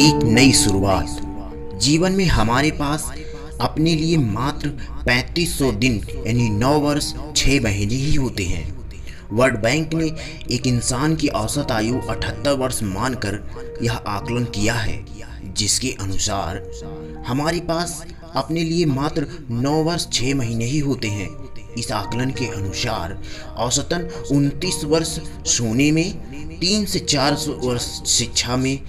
एक नई शुरुआत। जीवन में हमारे पास अपने लिए मात्र 3500 दिन यानी 9 वर्ष 6 महीने ही होते हैं। वर्ल्ड बैंक ने एक इंसान की औसत आयु 78 वर्ष मानकर यह आकलन किया है, जिसके अनुसार हमारे पास अपने लिए मात्र 9 वर्ष 6 महीने ही होते हैं। इस आकलन के अनुसार औसतन 29 वर्ष सोने में, 3 से 4 वर्ष शिक्षा में,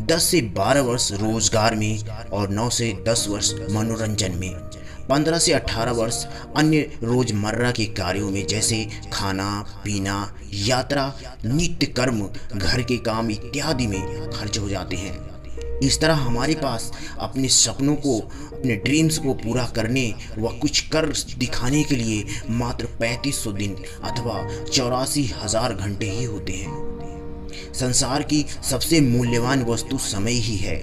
10 से 12 वर्ष रोजगार में और 9 से 10 वर्ष मनोरंजन में, 15 से 18 वर्ष अन्य रोजमर्रा के कार्यों में जैसे खाना पीना, यात्रा, नित्य कर्म, घर के काम इत्यादि में खर्च हो जाते हैं। इस तरह हमारे पास अपने सपनों को, अपने ड्रीम्स को पूरा करने व कुछ कर दिखाने के लिए मात्र 3500 दिन अथवा 84,000 घंटे ही होते हैं। संसार की सबसे मूल्यवान वस्तु समय ही है,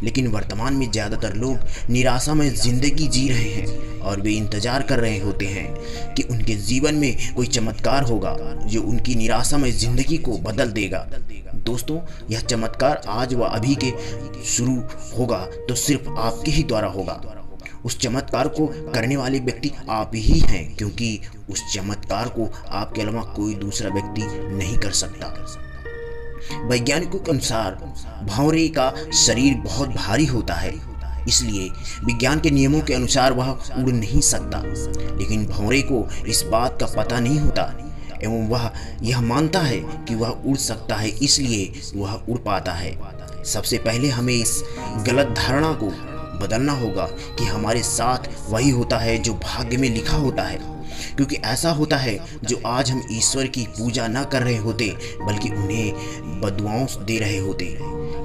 लेकिन वर्तमान में ज़्यादातर लोग निराशा में ज़िंदगी जी रहे हैं और वे इंतज़ार कर रहे होते हैं कि उनके जीवन में कोई चमत्कार होगा जो उनकी निराशा में ज़िंदगी को बदल देगा। दोस्तों, यह चमत्कार आज व अभी के शुरू होगा तो सिर्फ आपके ही द्वारा होगा। उस चमत्कार को करने वाले व्यक्ति आप ही हैं, क्योंकि उस चमत्कार को आपके अलावा कोई दूसरा व्यक्ति नहीं कर सकता। वैज्ञानिकों के अनुसार भंवरे का शरीर बहुत भारी होता है, इसलिए विज्ञान के नियमों के अनुसार वह उड़ नहीं सकता। लेकिन भंवरे को इस बात का पता नहीं होता एवं वह यह मानता है कि वह उड़ सकता है, इसलिए वह उड़ पाता है। सबसे पहले हमें इस गलत धारणा को बदलना होगा कि हमारे साथ वही होता है जो भाग्य में लिखा होता है, क्योंकि ऐसा होता है जो आज हम ईश्वर की पूजा न कर रहे होते बल्कि उन्हें बदुआओं दे रहे होते।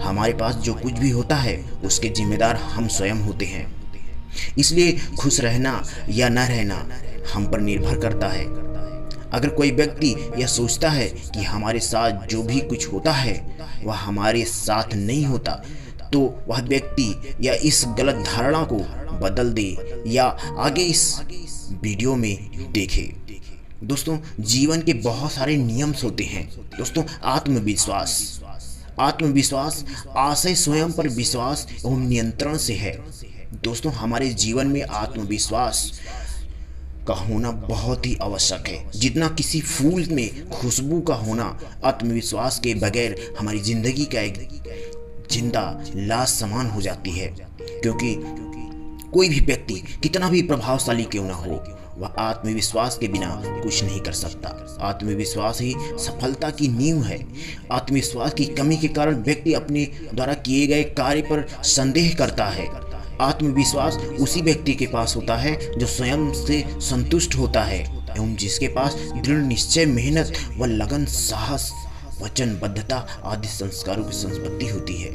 हमारे पास जो कुछ भी होता है उसके जिम्मेदार हम स्वयं होते हैं, इसलिए खुश रहना या न रहना हम पर निर्भर करता है। अगर कोई व्यक्ति यह सोचता है कि हमारे साथ जो भी कुछ होता है वह हमारे साथ नहीं होता, तो वह व्यक्ति या इस गलत धारणा को बदल दे या आगे इस वीडियो में देखे। दोस्तों, जीवन के बहुत सारे नियम होते हैं। दोस्तों, आत्मविश्वास आशय स्वयं पर विश्वास एवं नियंत्रण से है। दोस्तों, हमारे जीवन में आत्मविश्वास का होना बहुत ही आवश्यक है। जितना किसी फूल में खुशबू का होना, आत्मविश्वास के बगैर हमारी जिंदगी का एक जिंदा लाश समान हो जाती है, क्योंकि कोई भी व्यक्ति कितना भी प्रभावशाली क्यों ना हो, वह आत्मविश्वास के बिना कुछ नहीं कर सकता। आत्मविश्वास ही सफलता की नींव है। आत्मविश्वास की कमी के कारण व्यक्ति अपने द्वारा किए गए कार्य पर संदेह करता है। आत्मविश्वास उसी व्यक्ति के पास होता है जो स्वयं से संतुष्ट होता है एवं जिसके पास दृढ़ निश्चय, मेहनत व लगन, साहस, वचनबद्धता आदि संस्कारों की संपत्ति होती है।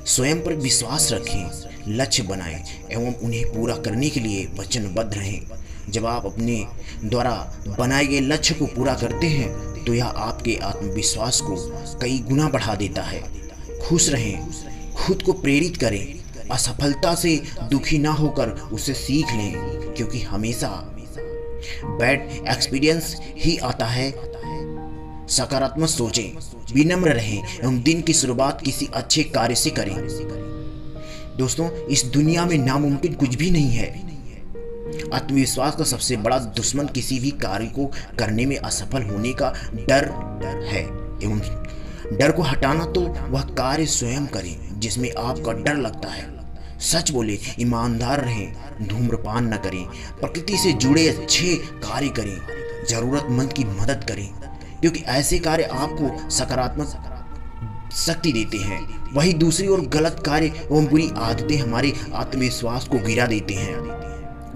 स्वयं पर विश्वास रखें, लक्ष्य बनाएं एवं उन्हें पूरा करने के लिए वचनबद्ध रहें। जब आप अपने द्वारा बनाए गए लक्ष्य को पूरा करते हैं तो यह आपके आत्मविश्वास को कई गुना बढ़ा देता है। खुश रहें, खुद को प्रेरित करें, असफलता से दुखी ना होकर उसे सीख लें, क्योंकि हमेशा बैड एक्सपीरियंस ही आता है। सकारात्मक सोचें, विनम्र रहें एवं दिन की शुरुआत किसी अच्छे कार्य से करें। दोस्तों, इस दुनिया में नामुमकिन कुछ भी नहीं है। आत्मविश्वास का सबसे बड़ा दुश्मन किसी भी कार्य को करने में असफल होने का डर है एवं डर को हटाना तो वह कार्य स्वयं करें जिसमें आपका डर लगता है। सच बोले, ईमानदार रहें, धूम्रपान न करें, प्रकृति से जुड़े अच्छे कार्य करें, जरूरतमंद की मदद करें, क्योंकि ऐसे कार्य आपको सकारात्मक शक्ति देते हैं। वही दूसरी ओर गलत कार्य एवं बुरी आदतें हमारे आत्मविश्वास को गिरा देते हैं।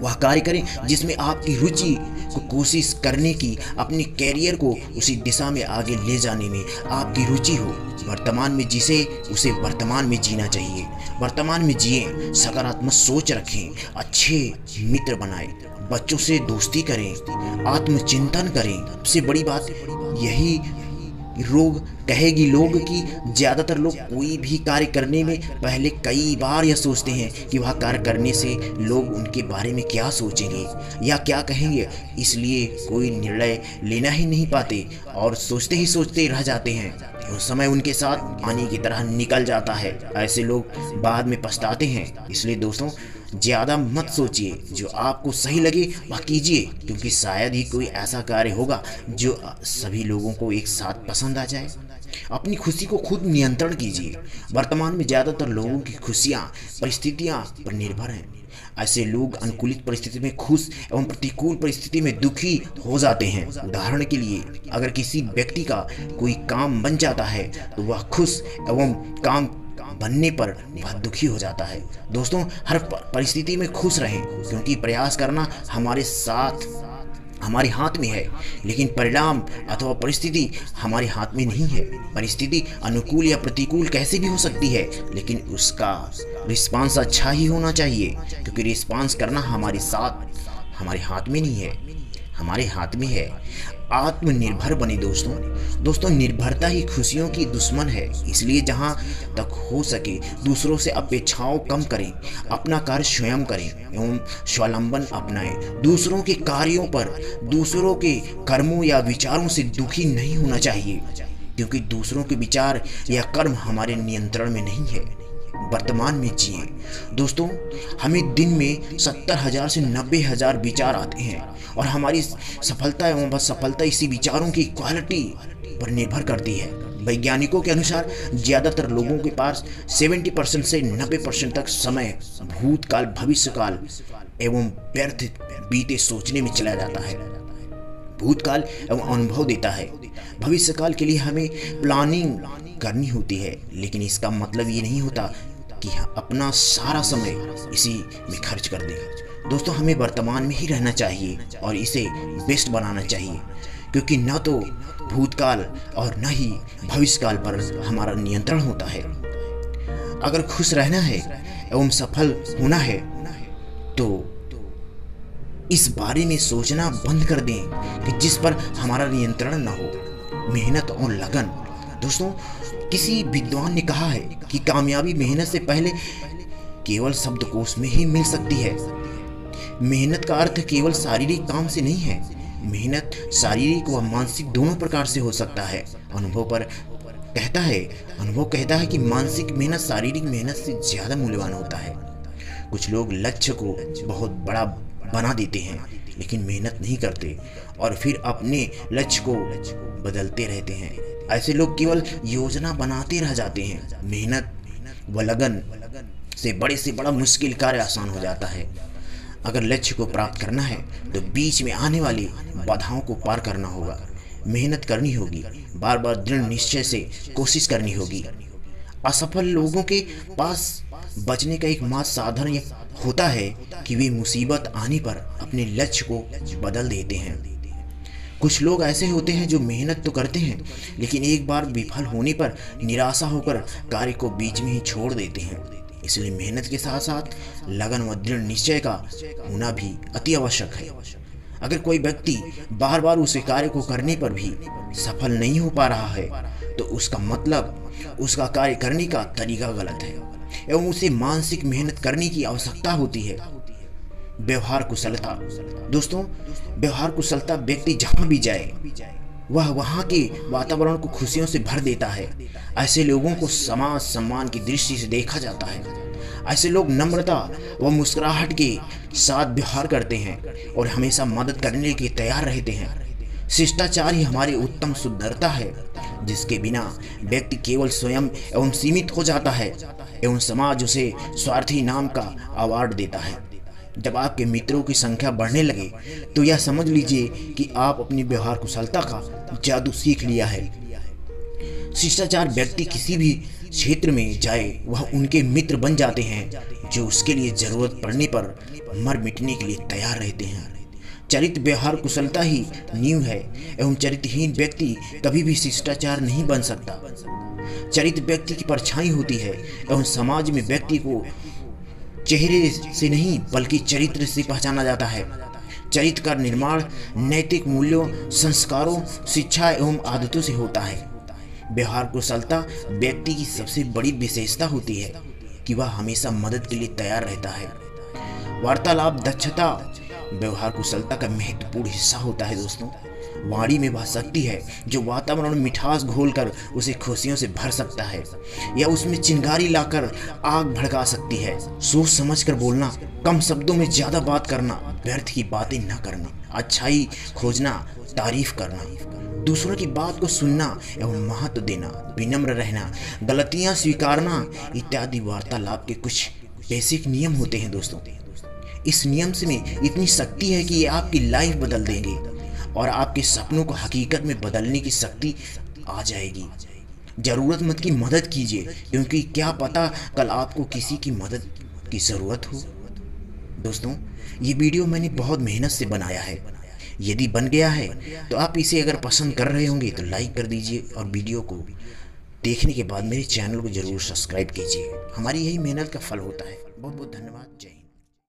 वह कार्य करें जिसमें आपकी रुचि को कोशिश करने की, अपने कैरियर को उसी दिशा में आगे ले जाने में आपकी रुचि हो। वर्तमान में जिसे उसे वर्तमान में जीना चाहिए। वर्तमान में जिए, सकारात्मक सोच रखें, अच्छे मित्र बनाएं, बच्चों से दोस्ती करें, आत्मचिंतन करें। सबसे बड़ी बात यही रोग कहेगी लोग कि ज़्यादातर लोग कोई भी कार्य करने में पहले कई बार यह सोचते हैं कि वह कार्य करने से लोग उनके बारे में क्या सोचेंगे या क्या कहेंगे, इसलिए कोई निर्णय लेना ही नहीं पाते और सोचते ही सोचते रह जाते हैं। उस समय उनके साथ पानी की तरह निकल जाता है। ऐसे लोग बाद में पछताते हैं। इसलिए दोस्तों, ज़्यादा मत सोचिए, जो आपको सही लगे वह कीजिए, क्योंकि शायद ही कोई ऐसा कार्य होगा जो सभी लोगों को एक साथ पसंद आ जाए। अपनी खुशी को खुद नियंत्रण कीजिए। वर्तमान में ज़्यादातर लोगों की खुशियाँ परिस्थितियाँ पर निर्भर हैं। ऐसे लोग अनुकूलित परिस्थिति में खुश एवं प्रतिकूल परिस्थिति में दुखी हो जाते हैं। उदाहरण के लिए, अगर किसी व्यक्ति का कोई काम बन जाता है तो वह खुश एवं काम बनने पर वह दुखी हो जाता है। दोस्तों, हर परिस्थिति में खुश रहें, क्योंकि प्रयास करना हमारे हाथ में है, लेकिन परिणाम अथवा परिस्थिति हमारे हाथ में नहीं है। परिस्थिति अनुकूल या प्रतिकूल कैसे भी हो सकती है, लेकिन उसका रिस्पांस अच्छा ही होना चाहिए, क्योंकि रिस्पांस करना हमारे हाथ में नहीं है, हमारे हाथ में है। आत्मनिर्भर बने दोस्तों, निर्भरता ही खुशियों की दुश्मन है। इसलिए जहाँ तक हो सके दूसरों से अपेक्षाओं कम करें, अपना कार्य स्वयं करें एवं स्वावलंबन अपनाएं। दूसरों के कार्यों पर, दूसरों के कर्मों या विचारों से दुखी नहीं होना चाहिए, क्योंकि दूसरों के विचार या कर्म हमारे नियंत्रण में नहीं है। वर्तमान में जिए दोस्तों, हमें दिन में 70,000 से 90,000 विचार आते हैं और हमारी सफलता एवं असफलता इसी विचारों की क्वालिटी पर निर्भर करती है। वैज्ञानिकों के अनुसार ज़्यादातर लोगों के पास 70% से 90% तक समय भूतकाल, भविष्यकाल एवं व्यर्थ बीते सोचने में चला जाता है। भूतकाल एवं अनुभव देता है, भविष्यकाल के लिए हमें प्लानिंग करनी होती है, लेकिन इसका मतलब ये नहीं होता कि अपना सारा समय इसी में खर्च कर दें। दोस्तों, हमें वर्तमान में ही रहना चाहिए और इसे बेस्ट बनाना चाहिए, क्योंकि न तो भूतकाल और न ही भविष्यकाल पर हमारा नियंत्रण होता है। अगर खुश रहना है एवं सफल होना है तो इस बारे में सोचना बंद कर दें कि जिस पर हमारा नियंत्रण न हो। मेहनत और लगन दोस्तों, किसी विद्वान ने कहा है कि कामयाबी मेहनत से पहले केवल शब्दकोश में ही मिल सकती है। मेहनत का अर्थ केवल शारीरिक काम से नहीं है। मेहनत शारीरिक व मानसिक दोनों प्रकार से हो सकता है। अनुभव कहता है कि मानसिक मेहनत शारीरिक मेहनत से ज़्यादा मूल्यवान होता है। कुछ लोग लक्ष्य को बहुत बड़ा बना देते हैं, लेकिन मेहनत नहीं करते और फिर अपने लक्ष्य को बदलते रहते हैं। ऐसे लोग केवल योजना बनाते रह जाते हैं। मेहनत व लगन से बड़ा मुश्किल कार्य आसान हो जाता है। अगर लक्ष्य को प्राप्त करना है तो बीच में आने वाली बाधाओं को पार करना होगा। मेहनत करनी होगी, बार बार दृढ़ निश्चय से कोशिश करनी होगी। असफल लोगों के पास बचने का एकमात्र साधन यह होता है कि वे मुसीबत आने पर अपने लक्ष्य को बदल देते हैं। कुछ लोग ऐसे होते हैं जो मेहनत तो करते हैं, लेकिन एक बार विफल होने पर निराशा होकर कार्य को बीच में ही छोड़ देते हैं। इसलिए मेहनत के साथ साथ लगन व दृढ़ निश्चय का होना भी अति आवश्यक है। अगर कोई व्यक्ति बार बार उस कार्य को करने पर भी सफल नहीं हो पा रहा है तो उसका मतलब उसका कार्य करने का तरीका गलत है एवं उसे मानसिक मेहनत करने की आवश्यकता होती है। व्यवहार कुशलता दोस्तों, व्यवहार कुशलता व्यक्ति जहाँ भी जाए वह वहाँ के वातावरण को खुशियों से भर देता है। ऐसे लोगों को समाज सम्मान की दृष्टि से देखा जाता है। ऐसे लोग नम्रता व मुस्कुराहट के साथ व्यवहार करते हैं और हमेशा मदद करने के तैयार रहते हैं। शिष्टाचार ही हमारी उत्तम सुंदरता है, जिसके बिना व्यक्ति केवल स्वयं एवं सीमित हो जाता है एवं समाज उसे स्वार्थी नाम का अवार्ड देता है। जब आपके मित्रों की संख्या बढ़ने लगे तो यह समझ लीजिए कि आप अपनी व्यवहार कुशलता का जादू सीख लिया है। शिष्टाचार व्यक्ति किसी भी क्षेत्र में जाए वह उनके मित्र बन जाते हैं जो उसके लिए जरूरत पड़ने पर मर मिटने के लिए तैयार रहते हैं। चरित्र व्यवहार कुशलता ही नींव है एवं चरित्रहीन व्यक्ति कभी भी शिष्टाचार नहीं बन सकता। चरित्र व्यक्ति की परछाई होती है एवं समाज में व्यक्ति को चेहरे से नहीं बल्कि चरित्र से पहचाना जाता है। चरित्र का निर्माण नैतिक मूल्यों, संस्कारों, शिक्षा एवं आदतों से होता है। व्यवहार कुशलता व्यक्ति की सबसे बड़ी विशेषता होती है कि वह हमेशा मदद के लिए तैयार रहता है। वार्तालाप दक्षता व्यवहार कुशलता का महत्वपूर्ण हिस्सा होता है दोस्तों। वाणी में वह शक्ति है जो वातावरण में मिठास घोलकर उसे खुशियों से भर सकता है या उसमें चिंगारी लाकर आग भड़का सकती है। सोच समझकर बोलना, कम शब्दों में ज्यादा बात करना, व्यर्थ की बातें न करना, अच्छाई खोजना, तारीफ करना, दूसरों की बात को सुनना एवं महत्व देना, विनम्र रहना, गलतियां स्वीकारना इत्यादि वार्तालाप के कुछ बेसिक नियम होते हैं दोस्तों। इस नियम से में इतनी शक्ति है कि ये आपकी लाइफ बदल देंगे और आपके सपनों को हकीकत में बदलने की शक्ति आ जाएगी। जरूरतमंद की मदद कीजिए, क्योंकि क्या पता कल आपको किसी की मदद की ज़रूरत हो। दोस्तों, ये वीडियो मैंने बहुत मेहनत से बनाया है। यदि बन गया है तो आप इसे अगर पसंद कर रहे होंगे तो लाइक कर दीजिए और वीडियो को देखने के बाद मेरे चैनल को ज़रूर सब्सक्राइब कीजिए। हमारी यही मेहनत का फल होता है। बहुत बहुत धन्यवाद। जय हिंद।